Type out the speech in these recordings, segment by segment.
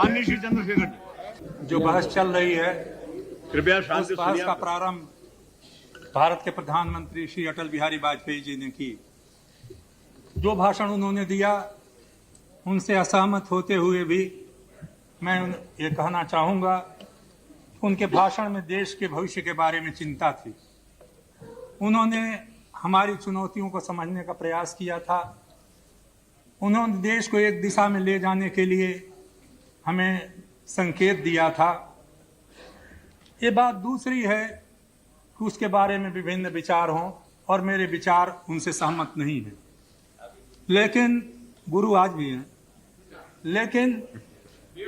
माननीय श्री चंद्रशेखर जी, जो बहस चल रही है कृपया उस शांति बहस सुनिए। का प्रारंभ भारत के प्रधानमंत्री श्री अटल बिहारी वाजपेयी जी ने की। जो भाषण उन्होंने दिया उनसे असहमत होते हुए भी मैं ये कहना चाहूँगा, उनके भाषण में देश के भविष्य के बारे में चिंता थी। उन्होंने हमारी चुनौतियों को समझने का प्रयास किया था। उन्होंने देश को एक दिशा में ले जाने के लिए हमें संकेत दिया था। ये बात दूसरी है कि उसके बारे में विभिन्न विचार हों और मेरे विचार उनसे सहमत नहीं हैं, लेकिन गुरु आज भी हैं। लेकिन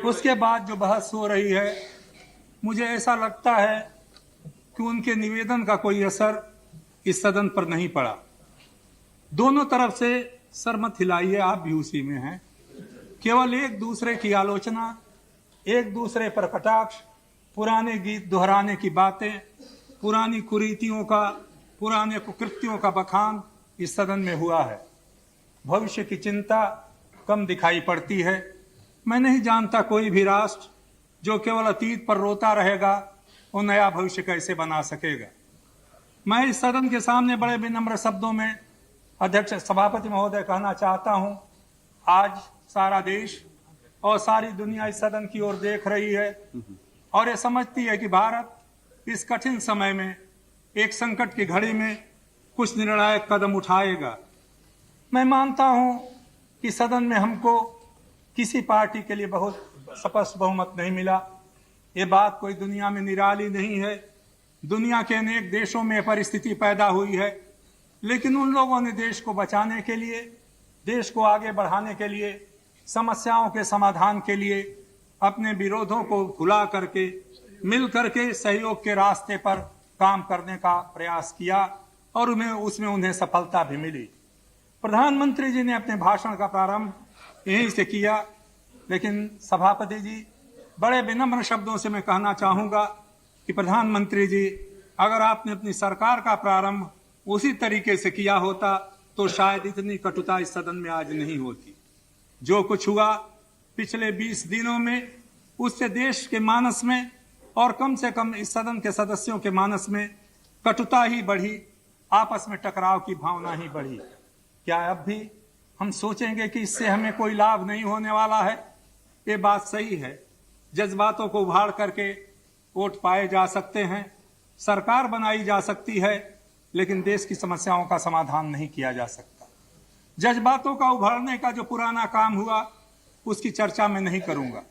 उसके बाद जो बहस हो रही है, मुझे ऐसा लगता है कि उनके निवेदन का कोई असर इस सदन पर नहीं पड़ा। दोनों तरफ से सर मत हिलाइए, आप भी उसी में हैं। केवल एक दूसरे की आलोचना, एक दूसरे पर कटाक्ष, पुराने गीत दोहराने की बातें, पुरानी कुरीतियों का, पुराने कुकृत्यों का बखान इस सदन में हुआ है। भविष्य की चिंता कम दिखाई पड़ती है। मैं नहीं जानता कोई भी राष्ट्र जो केवल अतीत पर रोता रहेगा वो नया भविष्य कैसे बना सकेगा। मैं इस सदन के सामने बड़े विनम्र शब्दों में अध्यक्ष सभापति महोदय कहना चाहता हूं, आज सारा देश और सारी दुनिया इस सदन की ओर देख रही है और ये समझती है कि भारत इस कठिन समय में, एक संकट की घड़ी में कुछ निर्णायक कदम उठाएगा। मैं मानता हूं कि सदन में हमको किसी पार्टी के लिए बहुत स्पष्ट बहुमत नहीं मिला। ये बात कोई दुनिया में निराली नहीं है। दुनिया के अनेक देशों में परिस्थिति पैदा हुई है, लेकिन उन लोगों ने देश को बचाने के लिए, देश को आगे बढ़ाने के लिए, समस्याओं के समाधान के लिए अपने विरोधों को भुला करके मिल करके सहयोग के रास्ते पर काम करने का प्रयास किया और उसमें उन्हें सफलता भी मिली। प्रधानमंत्री जी ने अपने भाषण का प्रारंभ यहीं से किया, लेकिन सभापति जी, बड़े विनम्र शब्दों से मैं कहना चाहूँगा कि प्रधानमंत्री जी, अगर आपने अपनी सरकार का प्रारंभ उसी तरीके से किया होता तो शायद इतनी कटुता इस सदन में आज नहीं होती। जो कुछ हुआ पिछले 20 दिनों में, उससे देश के मानस में और कम से कम इस सदन के सदस्यों के मानस में कटुता ही बढ़ी, आपस में टकराव की भावना ही बढ़ी। क्या अब भी हम सोचेंगे कि इससे हमें कोई लाभ नहीं होने वाला है? ये बात सही है। जज्बातों को उभाड़ करके वोट पाए जा सकते हैं, सरकार बनाई जा सकती है, लेकिन देश की समस्याओं का समाधान नहीं किया जा सकता। जज्बातों का उभरने का जो पुराना काम हुआ उसकी चर्चा मैं नहीं करूंगा।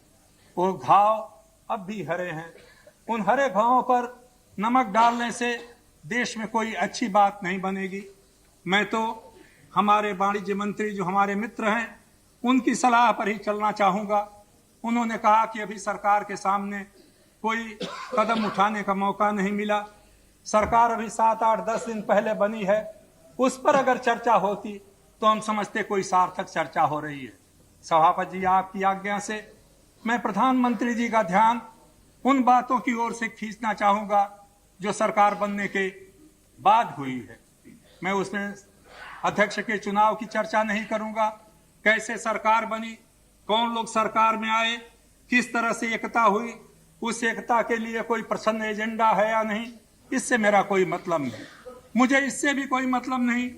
वो घाव अब भी हरे हैं। उन हरे घावों पर नमक डालने से देश में कोई अच्छी बात नहीं बनेगी। मैं तो हमारे वाणिज्य मंत्री जो हमारे मित्र हैं उनकी सलाह पर ही चलना चाहूंगा। उन्होंने कहा कि अभी सरकार के सामने कोई कदम उठाने का मौका नहीं मिला। सरकार अभी 7, 8, 10 दिन पहले बनी है। उस पर अगर चर्चा होती तो हम समझते कोई सार्थक चर्चा हो रही है। सभापति जी, आपकी आज्ञा से मैं प्रधानमंत्री जी का ध्यान उन बातों की ओर से खींचना चाहूंगा जो सरकार बनने के बाद हुई है। मैं उसमें अध्यक्ष के चुनाव की चर्चा नहीं करूंगा। कैसे सरकार बनी, कौन लोग सरकार में आए, किस तरह से एकता हुई, उस एकता के लिए कोई प्रसन्न एजेंडा है या नहीं, इससे मेरा कोई मतलब नहीं। मुझे इससे भी कोई मतलब नहीं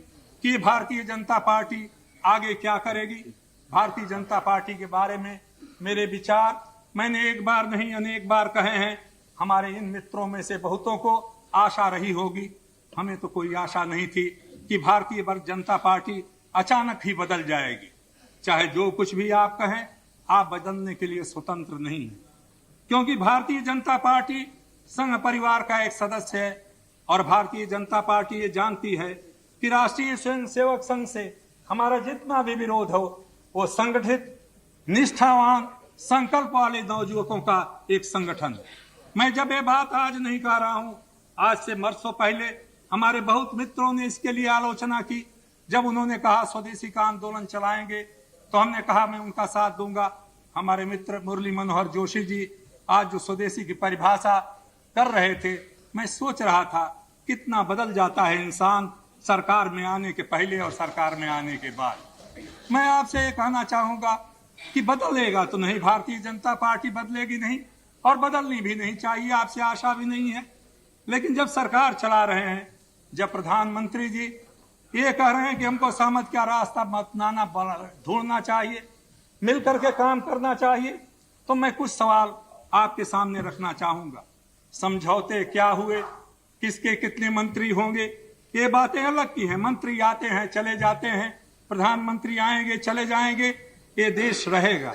कि भारतीय जनता पार्टी आगे क्या करेगी। भारतीय जनता पार्टी के बारे में मेरे विचार मैंने एक बार नहीं अनेक बार कहे हैं। हमारे इन मित्रों में से बहुतों को आशा रही होगी, हमें तो कोई आशा नहीं थी कि भारतीय जनता पार्टी अचानक ही बदल जाएगी। चाहे जो कुछ भी आप कहें, आप बदलने के लिए स्वतंत्र नहीं हैं, क्योंकि भारतीय जनता पार्टी संघ परिवार का एक सदस्य है और भारतीय जनता पार्टी ये जानती है कि राष्ट्रीय स्वयंसेवक संघ से हमारा जितना भी विरोध हो वो संगठित, निष्ठावान, संकल्प वाले नवयुवकों का एक संगठन है। मैं जब ये बात आज नहीं कह रहा हूं, आज से वर्षों पहले हमारे बहुत मित्रों ने इसके लिए आलोचना की। जब उन्होंने कहा स्वदेशी का आंदोलन चलाएंगे तो हमने कहा मैं उनका साथ दूंगा। हमारे मित्र मुरली मनोहर जोशी जी आज जो स्वदेशी की परिभाषा कर रहे थे, मैं सोच रहा था कितना बदल जाता है इंसान सरकार में आने के पहले और सरकार में आने के बाद। मैं आपसे ये कहना चाहूंगा कि बदलेगा तो नहीं, भारतीय जनता पार्टी बदलेगी नहीं और बदलनी भी नहीं चाहिए, आपसे आशा भी नहीं है। लेकिन जब सरकार चला रहे हैं, जब प्रधानमंत्री जी ये कह रहे हैं कि हमको सहमति का रास्ता अपनाना ढूंढना चाहिए, मिल करके काम करना चाहिए, तो मैं कुछ सवाल आपके सामने रखना चाहूंगा। समझौते क्या हुए, किसके कितने मंत्री होंगे, ये बातें अलग की हैं। मंत्री आते हैं चले जाते हैं, प्रधानमंत्री आएंगे चले जाएंगे, ये देश रहेगा।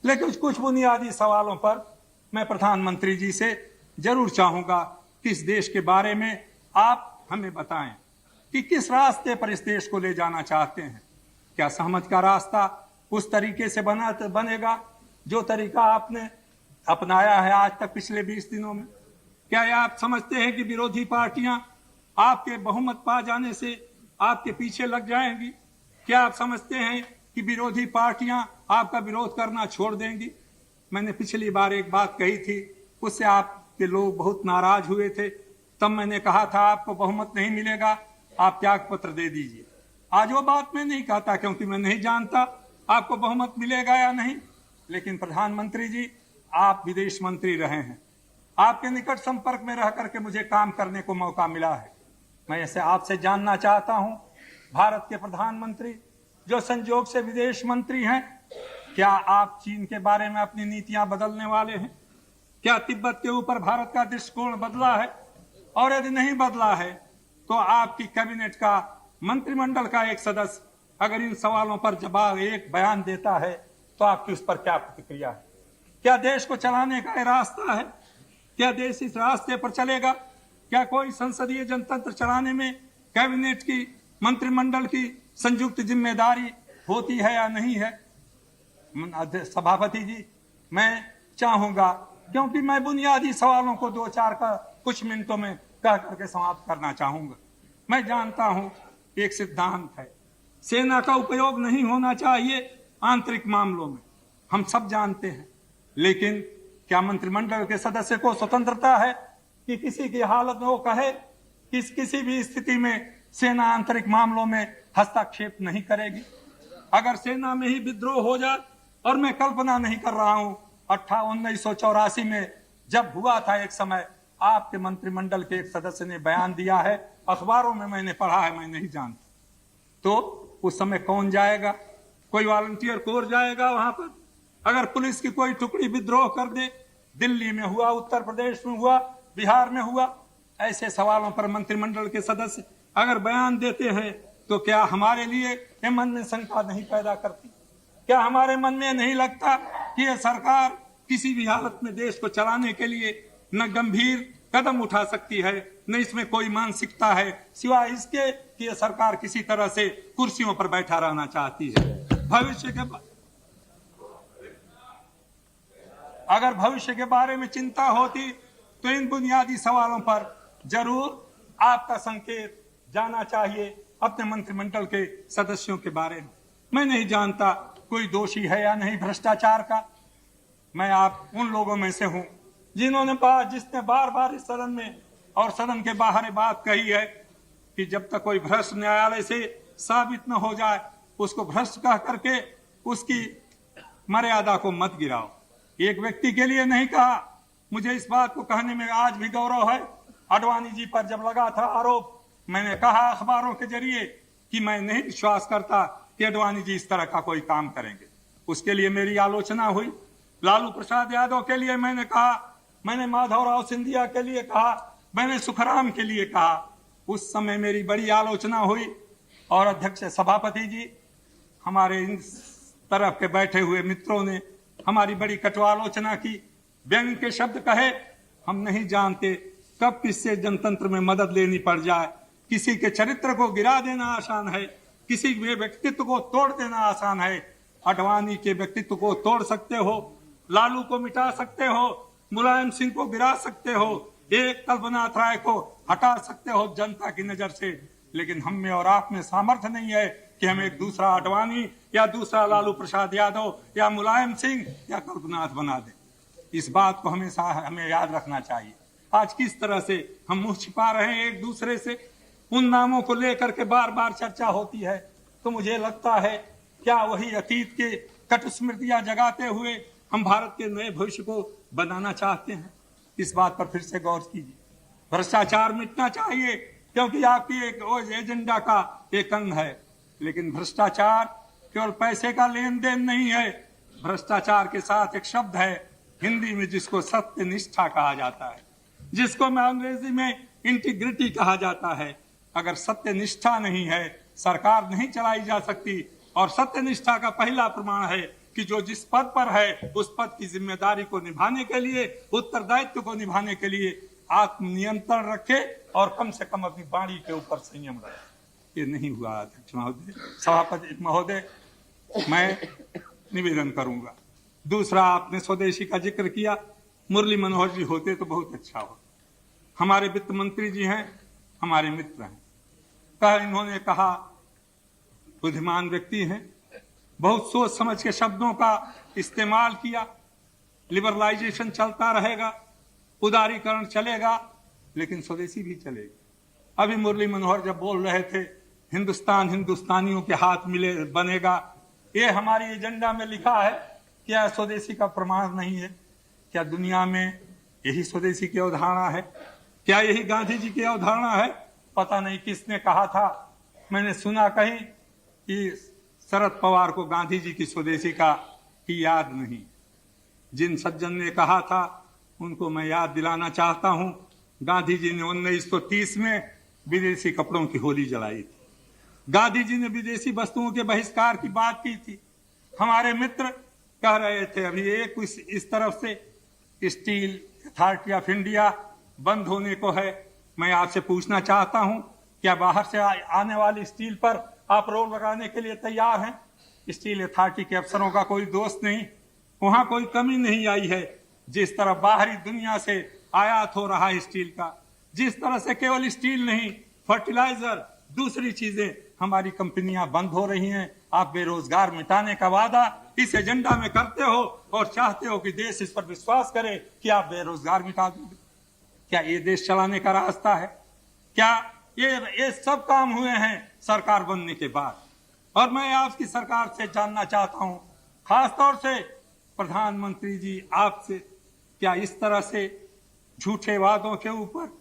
लेकिन कुछ बुनियादी सवालों पर मैं प्रधानमंत्री जी से जरूर चाहूंगा कि इस देश के बारे में आप हमें बताएं कि किस रास्ते पर इस देश को ले जाना चाहते हैं। क्या सहमति का रास्ता उस तरीके से बनेगा जो तरीका आपने अपनाया है आज तक पिछले 20 दिनों में? क्या आप समझते हैं कि विरोधी पार्टियां आपके बहुमत पा जाने से आपके पीछे लग जाएंगी? क्या आप समझते हैं कि विरोधी पार्टियां आपका विरोध करना छोड़ देंगी? मैंने पिछली बार एक बात कही थी, उससे आपके लोग बहुत नाराज हुए थे। तब मैंने कहा था आपको बहुमत नहीं मिलेगा, आप त्याग पत्र दे दीजिए। आज वो बात मैं नहीं कहता, क्योंकि मैं नहीं जानता आपको बहुमत मिलेगा या नहीं। लेकिन प्रधानमंत्री जी, आप विदेश मंत्री रहे हैं, आपके निकट संपर्क में रह करके मुझे काम करने को मौका मिला है। मैं ऐसे आपसे जानना चाहता हूं, भारत के प्रधानमंत्री जो संजोग से विदेश मंत्री हैं, क्या आप चीन के बारे में अपनी नीतियां बदलने वाले हैं? क्या तिब्बत के ऊपर भारत का दृष्टिकोण बदला है? और यदि नहीं बदला है तो आपकी कैबिनेट का, मंत्रिमंडल का एक सदस्य अगर इन सवालों पर जवाब एक बयान देता है तो आपकी उस पर क्या प्रतिक्रिया है? क्या देश को चलाने का रास्ता है? क्या देश इस रास्ते पर चलेगा? क्या कोई संसदीय जनतंत्र चलाने में कैबिनेट की, मंत्रिमंडल की संयुक्त जिम्मेदारी होती है या नहीं है? सभापति जी, मैं चाहूंगा, क्योंकि मैं बुनियादी सवालों को 2-4 का कुछ मिनटों में कह करके समाप्त करना चाहूंगा। मैं जानता हूं एक सिद्धांत है, सेना का उपयोग नहीं होना चाहिए आंतरिक मामलों में, हम सब जानते हैं। लेकिन क्या मंत्रिमंडल के सदस्य को स्वतंत्रता है कि किसी की हालत में वो कहे कि किसी भी स्थिति में सेना आंतरिक मामलों में हस्तक्षेप नहीं करेगी? अगर सेना में ही विद्रोह हो जाए, और मैं कल्पना नहीं कर रहा हूं, 1984 में जब हुआ था एक समय, आपके मंत्रिमंडल के एक सदस्य ने बयान दिया है, अखबारों में मैंने पढ़ा है, मैं नहीं जानता। तो उस समय कौन जाएगा? कोई वॉलंटियर कोर जाएगा वहां पर? अगर पुलिस की कोई टुकड़ी विद्रोह कर दे, दिल्ली में हुआ, उत्तर प्रदेश में हुआ, बिहार में हुआ, ऐसे सवालों पर मंत्रिमंडल के सदस्य अगर बयान देते हैं तो क्या हमारे लिए ये मन में शंका नहीं पैदा करती? क्या हमारे मन में नहीं लगता कि ये सरकार किसी भी हालत में देश को चलाने के लिए न गंभीर कदम उठा सकती है, न इसमें कोई मानसिकता है, सिवाय इसके कि ये सरकार किसी तरह से कुर्सियों पर बैठा रहना चाहती है? अगर भविष्य के बारे में चिंता होती तो इन बुनियादी सवालों पर जरूर आपका संकेत जाना चाहिए अपने मंत्रिमंडल के सदस्यों के बारे में। मैं नहीं जानता कोई दोषी है या नहीं भ्रष्टाचार का। मैं आप उन लोगों में से हूं जिसने बार बार इस सदन में और सदन के बाहर बात कही है कि जब तक कोई भ्रष्ट न्यायालय से साबित न हो जाए, उसको भ्रष्ट कह करके उसकी मर्यादा को मत गिराओ। एक व्यक्ति के लिए नहीं कहा, मुझे इस बात को कहने में आज भी गौरव है। आडवाणी जी पर जब लगा था आरोप, मैंने कहा अखबारों के जरिए कि मैं नहीं विश्वास करता कि आडवाणी जी इस तरह का कोई काम करेंगे। उसके लिए मेरी आलोचना हुई। लालू प्रसाद यादव के लिए मैंने कहा, मैंने माधवराव सिंधिया के लिए कहा, मैंने सुखराम के लिए कहा। उस समय मेरी बड़ी आलोचना हुई और अध्यक्ष सभापति जी, हमारे इन तरफ के बैठे हुए मित्रों ने हमारी बड़ी कटु आलोचना की, व्यंग के शब्द कहे। हम नहीं जानते कब किससे जनतंत्र में मदद लेनी पड़ जाए। किसी के चरित्र को गिरा देना आसान है, किसी के व्यक्तित्व को तोड़ देना आसान है। आडवाणी के व्यक्तित्व को तोड़ सकते हो, लालू को मिटा सकते हो, मुलायम सिंह को गिरा सकते हो, एक कल्पनाथ राय को हटा सकते हो जनता की नजर से, लेकिन हम में और आप में सामर्थ्य नहीं है कि हम एक दूसरा आडवाणी या दूसरा लालू प्रसाद यादव या मुलायम सिंह या कल्पनाथ बना दें। इस बात को हमेशा हमें याद रखना चाहिए। आज किस तरह से हम मुंह छिपा रहे हैं एक दूसरे से, उन नामों को लेकर के बार बार चर्चा होती है। तो मुझे लगता है क्या वही अतीत के कटु स्मृतियां जगाते हुए हम भारत के नए भविष्य को बनाना चाहते हैं। इस बात पर फिर से गौर कीजिए। भ्रष्टाचार मिटना चाहिए क्योंकि आपकी एक एजेंडा का एक अंग है, लेकिन भ्रष्टाचार केवल पैसे का लेन देन नहीं है। भ्रष्टाचार के साथ एक शब्द है हिंदी में जिसको सत्यनिष्ठा कहा जाता है, जिसको मैं अंग्रेजी में इंटीग्रिटी कहा जाता है। अगर सत्यनिष्ठा नहीं है, सरकार नहीं चलाई जा सकती। और सत्यनिष्ठा का पहला प्रमाण है कि जो जिस पद पर है उस पद की जिम्मेदारी को निभाने के लिए, उत्तरदायित्व को निभाने के लिए आत्मनियंत्रण रखे और कम से कम अपनी वाणी के ऊपर संयम रखे। ये नहीं हुआ अध्यक्ष महोदय, सभापति महोदय, मैं निवेदन करूंगा। दूसरा, आपने स्वदेशी का जिक्र किया। मुरली मनोहर जी होते तो बहुत अच्छा हो। हमारे वित्त मंत्री जी हैं, हमारे मित्र हैं। इन्होंने कहा बुद्धिमान व्यक्ति हैं, बहुत सोच समझ के शब्दों का इस्तेमाल किया। लिबरलाइजेशन चलता रहेगा, उदारीकरण चलेगा, लेकिन स्वदेशी भी चलेगा। अभी मुरली मनोहर जब बोल रहे थे हिंदुस्तान हिंदुस्तानियों के हाथ मिले बनेगा, ये हमारी एजेंडा में लिखा है। क्या स्वदेशी का प्रमाण नहीं है? क्या दुनिया में यही स्वदेशी की अवधारणा है? क्या यही गांधी जी की अवधारणा है? पता नहीं किसने कहा था, मैंने सुना कहीं कि शरद पवार को गांधी जी की स्वदेशी की याद नहीं। जिन सज्जन ने कहा था उनको मैं याद दिलाना चाहता हूं, गांधी जी ने 1930 में विदेशी कपड़ों की होली जलाई थी। गांधी जी ने विदेशी वस्तुओं के बहिष्कार की बात की थी। हमारे मित्र कह रहे थे अभी एक इस तरफ से स्टील अथॉरिटी ऑफ इंडिया बंद होने को है। मैं आपसे पूछना चाहता हूं, क्या बाहर से आने वाली स्टील पर आप रोक लगाने के लिए तैयार हैं? स्टील अथॉरिटी के अफसरों का कोई दोष नहीं, वहां कोई कमी नहीं आई है। जिस तरह बाहरी दुनिया से आयात हो रहा है स्टील का, जिस तरह से केवल स्टील नहीं, फर्टिलाइजर, दूसरी चीजें हमारी कंपनियां बंद हो रही हैं। आप बेरोजगार मिटाने का वादा इस एजेंडा में करते हो और चाहते हो कि देश इस पर विश्वास करे कि आप बेरोजगार मिटा दोगे। क्या ये देश चलाने का रास्ता है? क्या ये सब काम हुए हैं सरकार बनने के बाद? और मैं आपकी सरकार से जानना चाहता हूं, खासतौर से प्रधानमंत्री जी आपसे, क्या इस तरह से झूठे वादों के ऊपर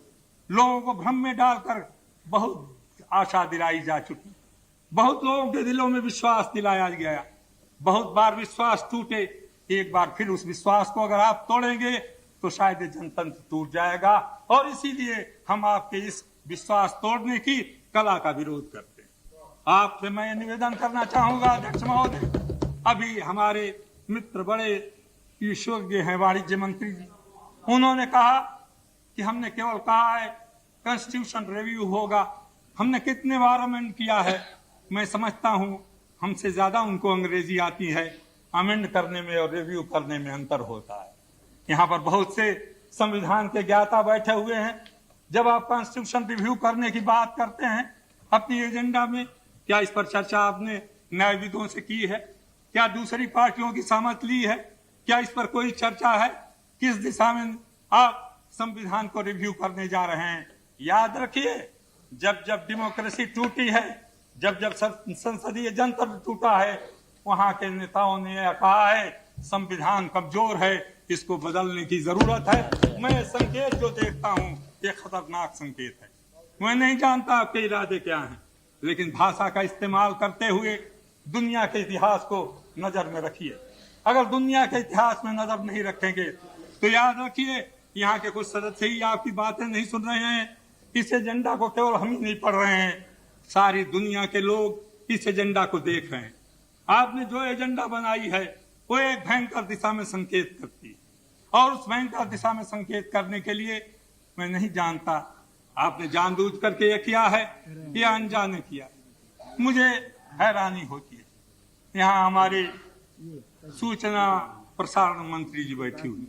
लोगों को भ्रम में डालकर बहुत आशा दिलाई जा चुकी, बहुत लोगों के दिलों में विश्वास दिलाया गया, बहुत बार विश्वास टूटे, एक बार फिर उस विश्वास को अगर आप तोड़ेंगे तो शायद जनतंत्र टूट जाएगा। और इसीलिए हम आपके इस विश्वास तोड़ने की कला का विरोध करते हैं। आपसे मैं निवेदन करना चाहूंगा अध्यक्ष महोदय, अभी हमारे मित्र बड़े विशेषज्ञ हैं वाणिज्य मंत्री जी, उन्होंने कहा कि हमने केवल कहा है कॉन्स्टिट्यूशन रिव्यू होगा। हमने कितने बार अमेंड किया है? मैं समझता हूं हमसे ज्यादा उनको अंग्रेजी आती है। अमेंड करने में और रिव्यू करने में अंतर होता है। यहाँ पर बहुत से संविधान के ज्ञाता बैठे हुए हैं। जब आप कॉन्स्टिट्यूशन रिव्यू करने की बात करते हैं अपनी एजेंडा में, क्या इस पर चर्चा आपने न्यायविदों से की है? क्या दूसरी पार्टियों की सहमति ली है? क्या इस पर कोई चर्चा है? किस दिशा में आप संविधान को रिव्यू करने जा रहे हैं? याद रखिए, जब जब डेमोक्रेसी टूटी है, जब जब संसदीय जनतंत्र टूटा है, वहां के नेताओं ने कहा है संविधान कमजोर है, इसको बदलने की जरूरत है। मैं संकेत जो देखता हूं ये खतरनाक संकेत है। मैं नहीं जानता आपके इरादे क्या हैं, लेकिन भाषा का इस्तेमाल करते हुए दुनिया के इतिहास को नजर में रखिए। अगर दुनिया के इतिहास में नजर नहीं रखेंगे तो याद रखिए यहाँ के कुछ सदस्य ही आपकी बातें नहीं सुन रहे हैं। इस एजेंडा को केवल हम ही नहीं पढ़ रहे हैं, सारी दुनिया के लोग इस एजेंडा को देख रहे हैं। आपने जो एजेंडा बनाई है वो एक भयंकर दिशा में संकेत करती है, और उस भयंकर दिशा में संकेत करने के लिए मैं नहीं जानता आपने जानबूझ करके ये किया है या अनजाने किया है। मुझे हैरानी होती है, यहाँ हमारे सूचना प्रसारण मंत्री जी बैठी हुई,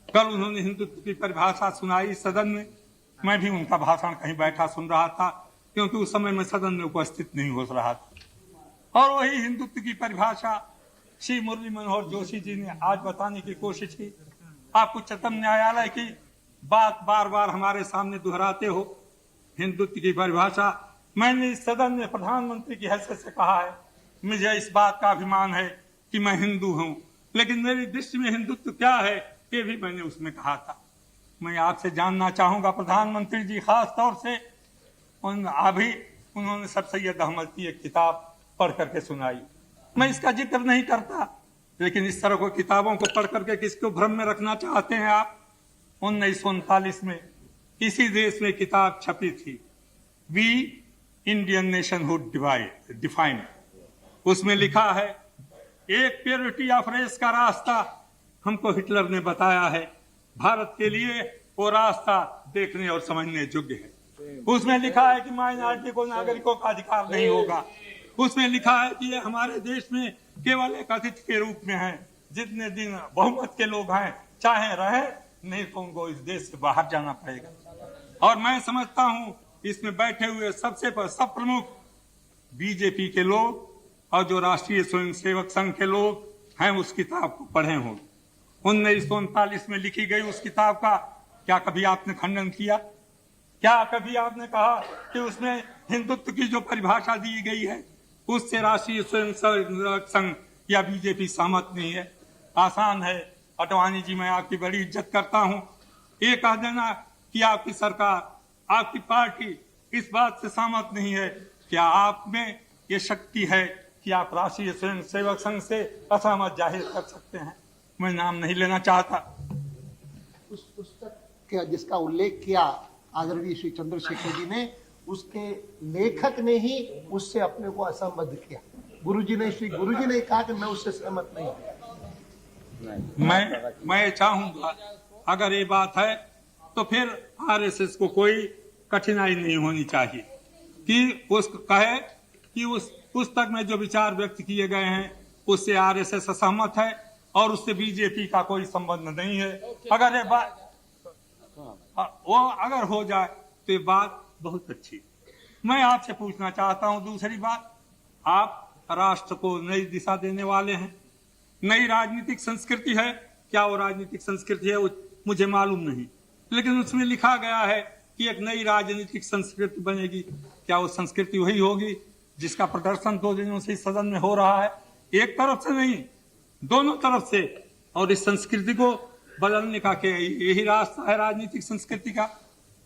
कल उन्होंने हिंदुत्व की परिभाषा सुनाई सदन में। मैं भी उनका भाषण कहीं बैठा सुन रहा था, क्योंकि उस समय मैं सदन में उपस्थित नहीं हो रहा था। और वही हिंदुत्व की परिभाषा श्री मुरली मनोहर जोशी जी ने आज बताने की कोशिश की। आप उच्चतम न्यायालय की बात बार बार हमारे सामने दोहराते हो, हिंदुत्व की परिभाषा। मैंने इस सदन में प्रधानमंत्री की हैसियत से कहा है, मुझे इस बात का अभिमान है कि मैं हिंदू हूं, लेकिन मेरी दृष्टि में हिंदुत्व क्या है ये भी मैंने उसमें कहा था। मैं आपसे जानना चाहूंगा प्रधानमंत्री जी, खास तौर से अभी उन्होंने सर सैयद अहमद की एक किताब पढ़ करके सुनाई। मैं इसका जिक्र नहीं करता, लेकिन इस तरह की किताबों को पढ़ करके किसको भ्रम में रखना चाहते हैं आप। 1939 में इसी देश में किताब छपी थी, वी इंडियन नेशनहुड डिफाइंड। उसमें लिखा है एक प्योरिटी ऑफ रेस का रास्ता हमको हिटलर ने बताया है, भारत के लिए वो रास्ता देखने और समझने योग्य है। उसमें लिखा है कि माइनॉरिटी को नागरिकों का अधिकार नहीं होगा। उसमें लिखा है कि ये हमारे देश में केवल एक अतिथि के रूप में है, जितने दिन बहुमत के लोग हैं चाहे रहे, नहीं तो उनको इस देश से बाहर जाना पड़ेगा। और मैं समझता हूं इसमें बैठे हुए सब प्रमुख बीजेपी के लोग और जो राष्ट्रीय स्वयंसेवक संघ के लोग हैं उस किताब को पढ़े होंगे। 1939 में लिखी गई उस किताब का क्या कभी आपने खंडन किया? क्या कभी आपने कहा कि उसमें हिंदुत्व की जो परिभाषा दी गई है उससे राष्ट्रीय स्वयंसेवक संघ या बीजेपी सहमत नहीं है? आसान है अडवाणी जी, मैं आपकी बड़ी इज्जत करता हूं, ये कह देना कि आपकी सरकार, आपकी पार्टी इस बात से सहमत नहीं है। क्या आप में ये शक्ति है कि आप राष्ट्रीय स्वयंसेवक संघ से असहमत जाहिर कर सकते हैं? मैं नाम नहीं लेना चाहता। उस पुस्तक जिसका उल्लेख किया आदरणीय श्री चंद्रशेखर जी ने, उसके लेखक ने ही उससे अपने को असहमत किया। गुरुजी ने कहा कि मैं उससे सहमत नहीं हूं। मैं चाहूंगा अगर ये बात है तो फिर आरएसएस को कोई कठिनाई नहीं होनी चाहिए कि कहे कि उस पुस्तक में जो विचार व्यक्त किए गए हैं उससे आरएसएस असहमत है और उससे बीजेपी का कोई संबंध नहीं है। अगर ये बात वो अगर हो जाए तो ये बात बहुत अच्छी। मैं आपसे पूछना चाहता हूं दूसरी बात, आप राष्ट्र को नई दिशा देने वाले हैं, नई राजनीतिक संस्कृति है। क्या वो राजनीतिक संस्कृति है वो मुझे मालूम नहीं, लेकिन उसमें लिखा गया है कि एक नई राजनीतिक संस्कृति बनेगी। क्या वो संस्कृति वही होगी जिसका प्रदर्शन 2 दिनों से इस सदन में हो रहा है? एक तरफ से नहीं, दोनों तरफ से। और इस संस्कृति को बदलने का क्या यही रास्ता है राजनीतिक संस्कृति का?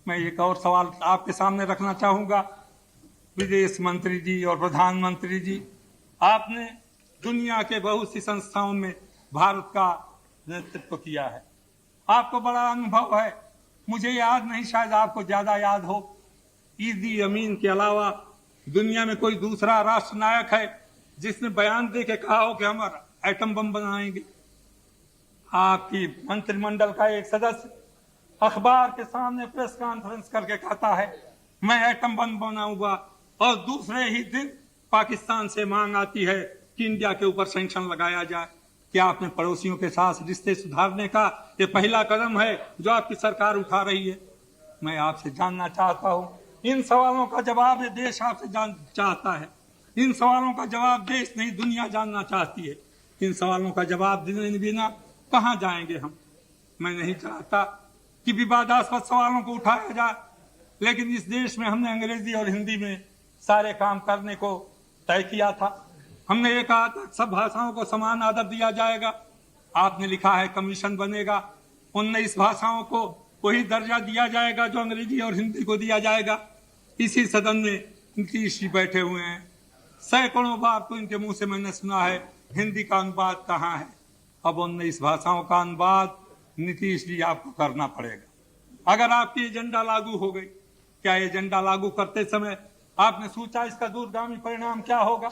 मैं एक और सवाल आपके सामने रखना चाहूंगा। विदेश मंत्री जी और प्रधानमंत्री जी, आपने दुनिया के बहुत सी संस्थाओं में भारत का नेतृत्व किया है, आपको बड़ा अनुभव है। मुझे याद नहीं, शायद आपको ज्यादा याद हो, ईदी अमीन के अलावा दुनिया में कोई दूसरा राष्ट्र नायक है जिसने बयान दे के कहा हो कि हम एटम बम बनाएंगे? आपकी मंत्रिमंडल का एक सदस्य अखबार के सामने प्रेस कॉन्फ्रेंस करके कहता है मैं एटम बम बनाऊंगा, और दूसरे ही दिन पाकिस्तान से मांग आती है कि इंडिया के ऊपर सैंक्शन लगाया जाए। क्या आपने पड़ोसियों के साथ रिश्ते सुधारने का ये पहला कदम है जो आपकी सरकार उठा रही है? मैं आपसे जानना चाहता हूं, इन सवालों का जवाब ये देश आपसे चाहता है। इन सवालों का जवाब देश नहीं दुनिया जानना चाहती है। इन सवालों का जवाब देने बिना कहां जाएंगे हम? मैं नहीं चाहता कि विवादास्पद सवालों को उठाया जाए, लेकिन इस देश में हमने अंग्रेजी और हिंदी में सारे काम करने को तय किया था। हमने ये कहा था सब भाषाओं को समान आदर दिया जाएगा। आपने लिखा है कमीशन बनेगा, 19 भाषाओं को वही दर्जा दिया जाएगा जो अंग्रेजी और हिंदी को दिया जाएगा। इसी सदन में नीतीश जी बैठे हुए हैं, सैकड़ों बार तो इनके मुंह से मैंने सुना है हिंदी का अनुवाद कहाँ है। अब 19 भाषाओं का अनुवाद नीतीश जी आपको करना पड़ेगा अगर आपकी एजेंडा लागू हो गई। क्या एजेंडा लागू करते समय आपने सोचा इसका दूरगामी परिणाम क्या होगा?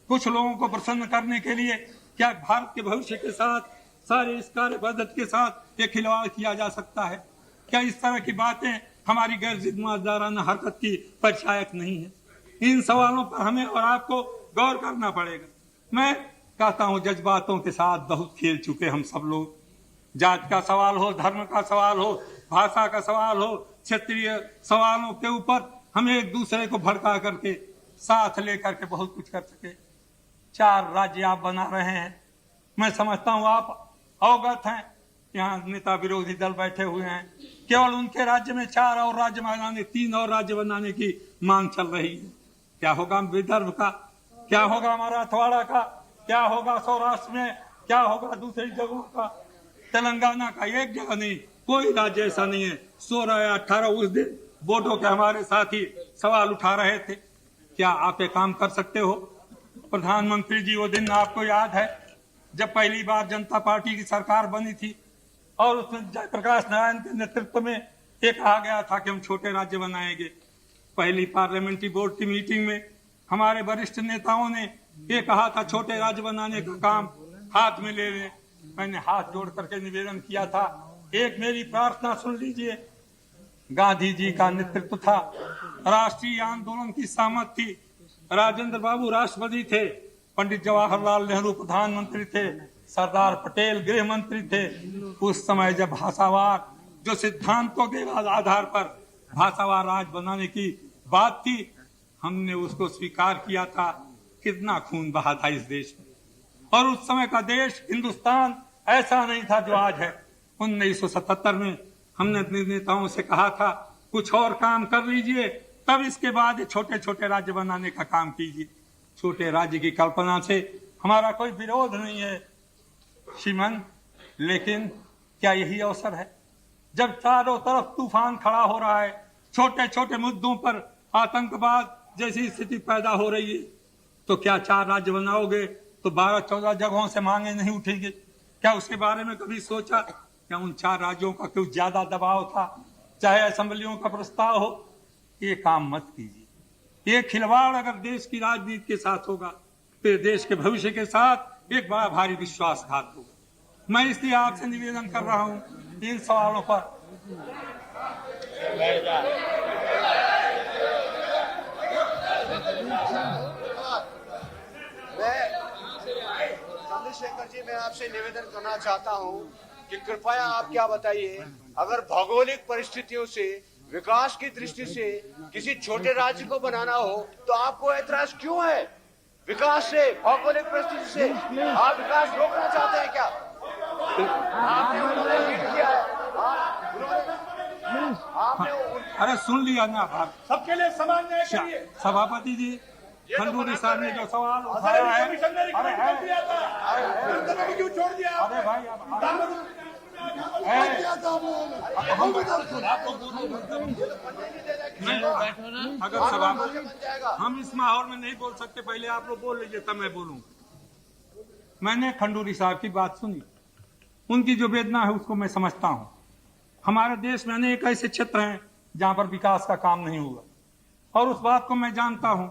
कुछ लोगों को प्रसन्न करने के लिए क्या भारत के भविष्य के साथ, सारे इस कार्य पद्धति के साथ ये खिलवाड़ किया जा सकता है? क्या इस तरह की बातें हमारी गैर जिम्मेदाराना हरकत की परिचायक नहीं है? इन सवालों पर हमें और आपको गौर करना पड़ेगा। मैं कहता हूं जज्बातों के साथ बहुत खेल चुके हम सब लोग। जात का सवाल हो, धर्म का सवाल हो, भाषा का सवाल हो, क्षेत्रीय सवालों के ऊपर हम एक दूसरे को भड़का करके साथ लेकर के बहुत कुछ कर सके। 4 राज्य आप बना रहे हैं, मैं समझता हूं आप अवगत हैं। यहाँ नेता विरोधी दल बैठे हुए हैं, केवल उनके राज्य में 4 और राज्य बनाने, 3 और राज्य बनाने की मांग चल रही है। क्या होगा विदर्भ का? क्या होगा मराठवाड़ा का? क्या होगा सौराष्ट्र में, क्या होगा दूसरी जगहों का, तेलंगाना का एक जगह नहीं, कोई राज्य ऐसा नहीं है। 16 या 18 उस दिन बोडो के हमारे साथी सवाल उठा रहे थे, क्या आप ये काम कर सकते हो? प्रधानमंत्री जी, वो दिन आपको याद है जब पहली बार जनता पार्टी की सरकार बनी थी और उसमें जयप्रकाश नारायण के नेतृत्व में ये कहा गया था कि हम छोटे राज्य बनाएंगे। पहली पार्लियामेंट्री बोर्ड की मीटिंग में हमारे वरिष्ठ नेताओं ने ये कहा था छोटे राज्य बनाने का काम हाथ में ले लें। मैंने हाथ जोड़ करके निवेदन किया था, एक मेरी प्रार्थना सुन लीजिए। गांधी जी का नेतृत्व था, राष्ट्रीय आंदोलन की सहमत थी, राजेंद्र बाबू राष्ट्रपति थे, पंडित जवाहरलाल नेहरू प्रधानमंत्री थे, सरदार पटेल गृह मंत्री थे। उस समय जब भाषावार जो सिद्धांतों के आधार पर भाषावार राज बनाने की बात थी, हमने उसको स्वीकार किया था। कितना खून बहा था इस देश में, और उस समय का देश हिंदुस्तान ऐसा नहीं था जो आज है। 1977 में हमने अपने नेताओं से कहा था कुछ और काम कर लीजिए, तब इसके बाद छोटे छोटे राज्य बनाने का काम कीजिए। छोटे राज्य की कल्पना से हमारा कोई विरोध नहीं है श्रीमान, लेकिन क्या यही अवसर है जब चारों तरफ तूफान खड़ा हो रहा है, छोटे छोटे मुद्दों पर आतंकवाद जैसी स्थिति पैदा हो रही है, तो क्या 4 राज्य बनाओगे तो 12-14 जगहों से मांगे नहीं उठेंगे? क्या उसके बारे में कभी सोचा? क्या उन 4 राज्यों का कुछ ज्यादा दबाव था, चाहे असेंबलियों का प्रस्ताव हो? ये काम मत कीजिए। ये खिलवाड़ अगर देश की राजनीति के साथ होगा तो देश के भविष्य के साथ एक बड़ा भारी विश्वासघात होगा। मैं इसलिए आपसे निवेदन कर रहा हूं इन सवालों पर। चंद्रशेखर जी, मैं आपसे निवेदन करना चाहता हूं कि कृपया आप क्या बताइए, अगर भौगोलिक परिस्थितियों से, विकास की दृष्टि से किसी छोटे राज्य को बनाना हो तो आपको ऐतराज क्यों है? विकास से, भौगोलिक परिस्थिति से आप विकास रोकना चाहते हैं क्या? आपने उन्होंने लीड किया है, अरे सुन लिया ना आप, सबके लिए समान न्याय करिए। सभापति जी, खंडूरी साहब ने जो सवाल उठाया है, क्यों छोड़ दिया? अरे भाई अगर सभापति, हम इस माहौल में नहीं बोल सकते, पहले आप लोग बोल लीजिए तब मैं बोलूं। मैंने खंडूरी साहब की बात सुनी, उनकी जो वेदना है उसको मैं समझता हूं। हमारे देश में अनेक ऐसे क्षेत्र हैं जहां पर विकास का काम नहीं हुआ, और उस बात को मैं जानता हूं,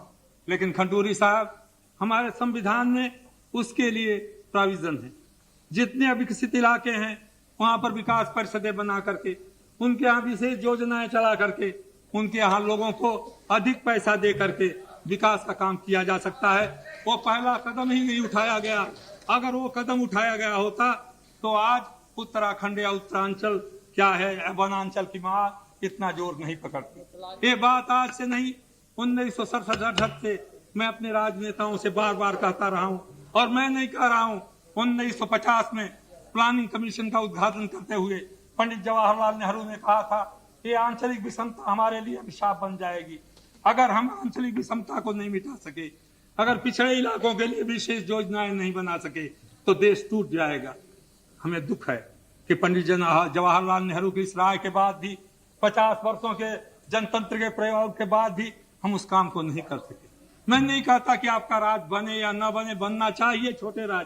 लेकिन खंडूरी साहब, हमारे संविधान में उसके लिए प्रोविजन है। जितने विकसित इलाके हैं वहां पर विकास परिषदें बना करके, उनके यहाँ विशेष योजनाएं चला करके, उनके यहाँ लोगों को अधिक पैसा दे करके विकास का काम किया जा सकता है। वो पहला कदम ही नहीं उठाया गया। अगर वो कदम उठाया गया होता तो आज उत्तराखंड या उत्तरांचल क्या है, वनांचल की मां इतना जोर नहीं पकड़ती। ये बात आज से नहीं, 1967 से मैं अपने राजनेताओं से बार बार कहता रहा हूं, और मैं नहीं कह रहा हूं। 1950 में प्लानिंग कमीशन का उद्घाटन करते हुए पंडित जवाहरलाल नेहरू ने कहा था कि आंचलिक विषमता हमारे लिए अभिशाप बन जाएगी। अगर हम आंचलिक विषमता को नहीं मिटा सके, अगर पिछड़े इलाकों के लिए विशेष योजनाएं नहीं बना सके, तो देश टूट जाएगा। हमें दुख है कि पंडित जवाहरलाल नेहरू की इस राय के बाद भी, 50 वर्षों के जनतंत्र के प्रयोग के बाद भी हम उस काम को नहीं कर सके। मैं नहीं कहता कि आपका राज बने या न बने, बनना चाहिए छोटे राज,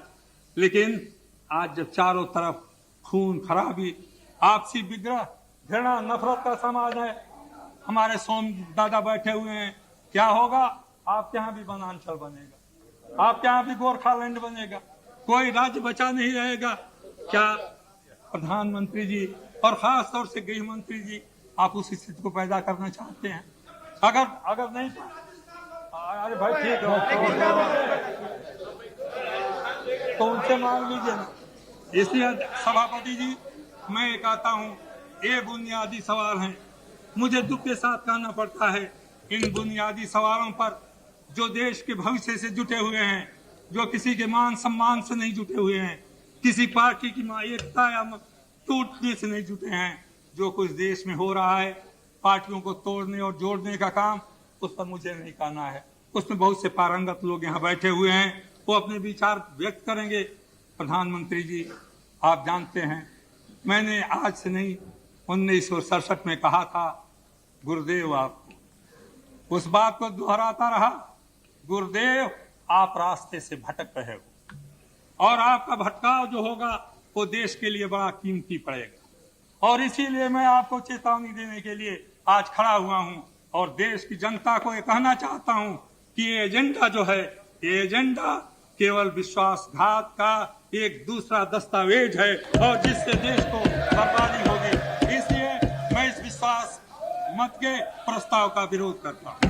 लेकिन आज जब चारों तरफ खून खराबी, आपसी विग्रह, घृणा, नफरत का समाज है, हमारे सोम दादा बैठे हुए हैं, क्या होगा? आपके यहाँ भी वनांचल बनेगा, आपके यहाँ भी गोरखालैंड बनेगा, कोई राज्य बचा नहीं रहेगा। क्या प्रधानमंत्री जी और खास तौर से गृह मंत्री जी, आप उस स्थिति को पैदा करना चाहते हैं? अगर नहीं, अरे भाई ठीक है, तो उनसे मांग लीजिए ना। इसलिए सभापति जी, मैं ये कहता हूँ, ये बुनियादी सवाल हैं। मुझे दुख के साथ कहना पड़ता है, इन बुनियादी सवालों पर जो देश के भविष्य से जुटे हुए हैं, जो किसी के मान सम्मान से नहीं जुटे हुए हैं, किसी पार्टी की एकता या टूटने से नहीं जुटे हैं, जो कुछ देश में हो रहा है, पार्टियों को तोड़ने और जोड़ने का काम, उस पर मुझे नहीं कहना है। उसमें बहुत से पारंगत लोग यहाँ बैठे हुए हैं, वो अपने विचार व्यक्त करेंगे। प्रधानमंत्री जी, आप जानते हैं मैंने आज से नहीं 1967 में कहा था गुरुदेव आपको, उस बात को दोहराता रहा, गुरुदेव आप रास्ते से भटक रहे हो और आपका भटकाव जो होगा वो देश के लिए बड़ा कीमती पड़ेगा। और इसीलिए मैं आपको चेतावनी देने के लिए आज खड़ा हुआ हूं और देश की जनता को ये कहना चाहता हूं कि ये एजेंडा जो है, ये एजेंडा केवल विश्वासघात का एक दूसरा दस्तावेज है और जिससे देश को बर्बादी होगी। इसलिए मैं इस विश्वास मत के प्रस्ताव का विरोध करता हूं।